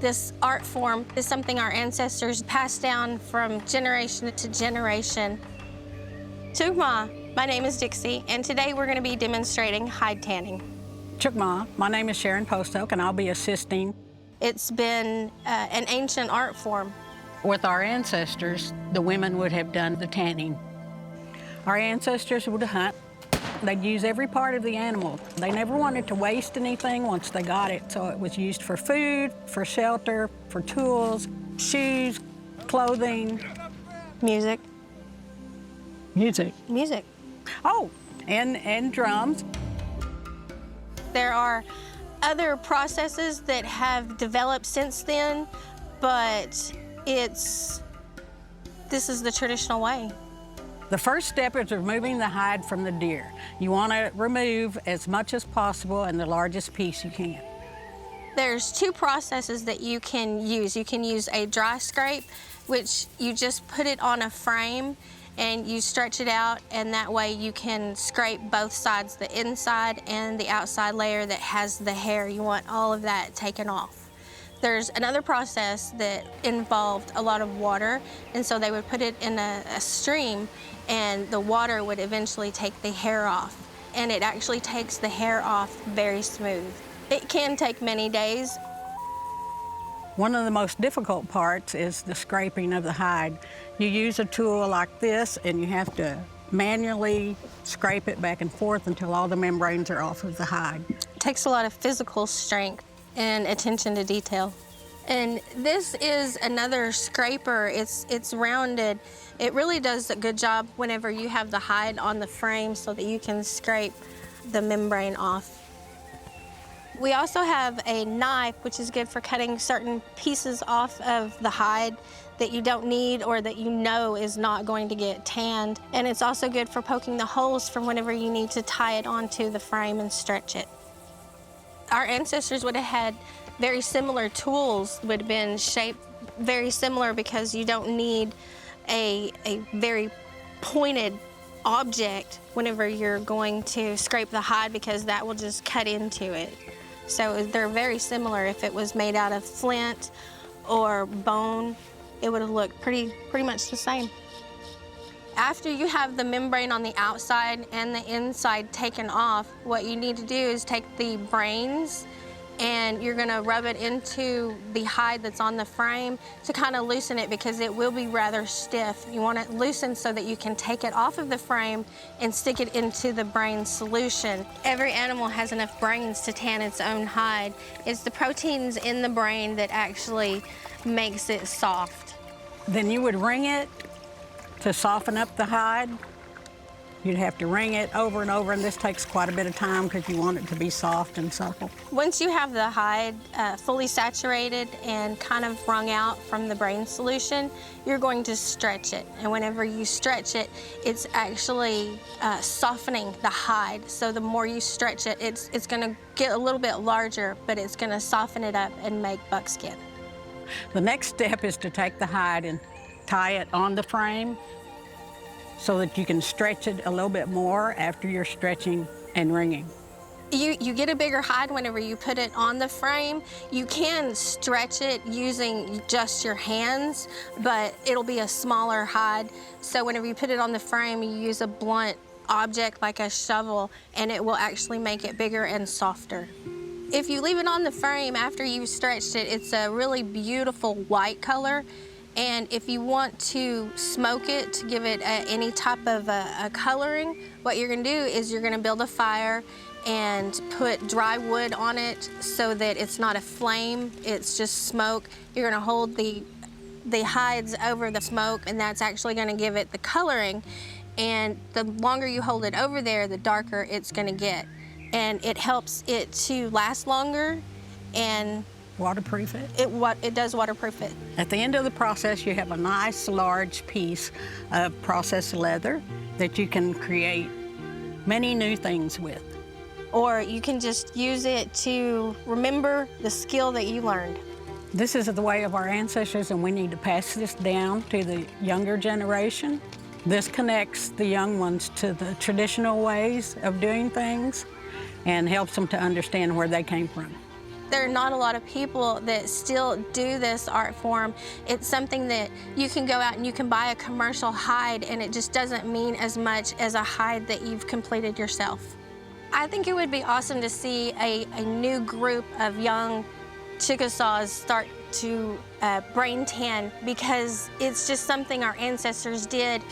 This art form is something our ancestors passed down from generation to generation. Chickasaw, my name is Dixie, and today we're going to be demonstrating hide tanning. Chickasaw, my name is Sharon Postoak, and I'll be assisting. It's been an ancient art form. With our ancestors, the women would have done the tanning. Our ancestors would hunt. They'd use every part of the animal. They never wanted to waste anything once they got it, so it was used for food, for shelter, for tools, shoes, clothing. Music. Music. Music. Oh, and drums. There are other processes that have developed since then, but this is the traditional way. The first step is removing the hide from the deer. You want to remove as much as possible and the largest piece you can. There's two processes that you can use. You can use a dry scrape, which you just put it on a frame and you stretch it out, and that way you can scrape both sides, the inside and the outside layer that has the hair. You want all of that taken off. There's another process that involved a lot of water, and so they would put it in a stream, and the water would eventually take the hair off. And it actually takes the hair off very smooth. It can take many days. One of the most difficult parts is the scraping of the hide. You use a tool like this, and you have to manually scrape it back and forth until all the membranes are off of the hide. It takes a lot of physical strength and attention to detail. And this is another scraper. It's rounded. It really does a good job whenever you have the hide on the frame so that you can scrape the membrane off. We also have a knife, which is good for cutting certain pieces off of the hide that you don't need or that you know is not going to get tanned. And it's also good for poking the holes for whenever you need to tie it onto the frame and stretch it. Our ancestors would have had very similar tools, would have been shaped very similar, because you don't need a very pointed object whenever you're going to scrape the hide, because that will just cut into it. So they're very similar. If it was made out of flint or bone, it would have looked pretty much the same. After you have the membrane on the outside and the inside taken off, what you need to do is take the brains and you're gonna rub it into the hide that's on the frame to kind of loosen it, because it will be rather stiff. You want it loosened so that you can take it off of the frame and stick it into the brain solution. Every animal has enough brains to tan its own hide. It's the proteins in the brain that actually makes it soft. Then you would wring it to soften up the hide. You'd have to wring it over and over, and this takes quite a bit of time because you want it to be soft and supple. Once you have the hide fully saturated and kind of wrung out from the brain solution, you're going to stretch it. And whenever you stretch it, it's actually softening the hide. So the more you stretch it, it's gonna get a little bit larger, but it's gonna soften it up and make buckskin. The next step is to take the hide and tie it on the frame so that you can stretch it a little bit more after you're stretching and wringing. You get a bigger hide whenever you put it on the frame. You can stretch it using just your hands, but it'll be a smaller hide. So whenever you put it on the frame, you use a blunt object like a shovel, and it will actually make it bigger and softer. If you leave it on the frame after you've stretched it, it's a really beautiful white color. And if you want to smoke it to give it any type of a coloring, what you're gonna do is you're gonna build a fire and put dry wood on it so that it's not a flame, it's just smoke. You're gonna hold the hides over the smoke, and that's actually gonna give it the coloring. And the longer you hold it over there, the darker it's gonna get. And it helps it to last longer and Waterproof it? It does waterproof it. At the end of the process, you have a nice large piece of processed leather that you can create many new things with. Or you can just use it to remember the skill that you learned. This is the way of our ancestors, and we need to pass this down to the younger generation. This connects the young ones to the traditional ways of doing things and helps them to understand where they came from. There are not a lot of people that still do this art form. It's something that you can go out and you can buy a commercial hide, and it just doesn't mean as much as a hide that you've completed yourself. I think it would be awesome to see a new group of young Chickasaws start to brain tan, because it's just something our ancestors did.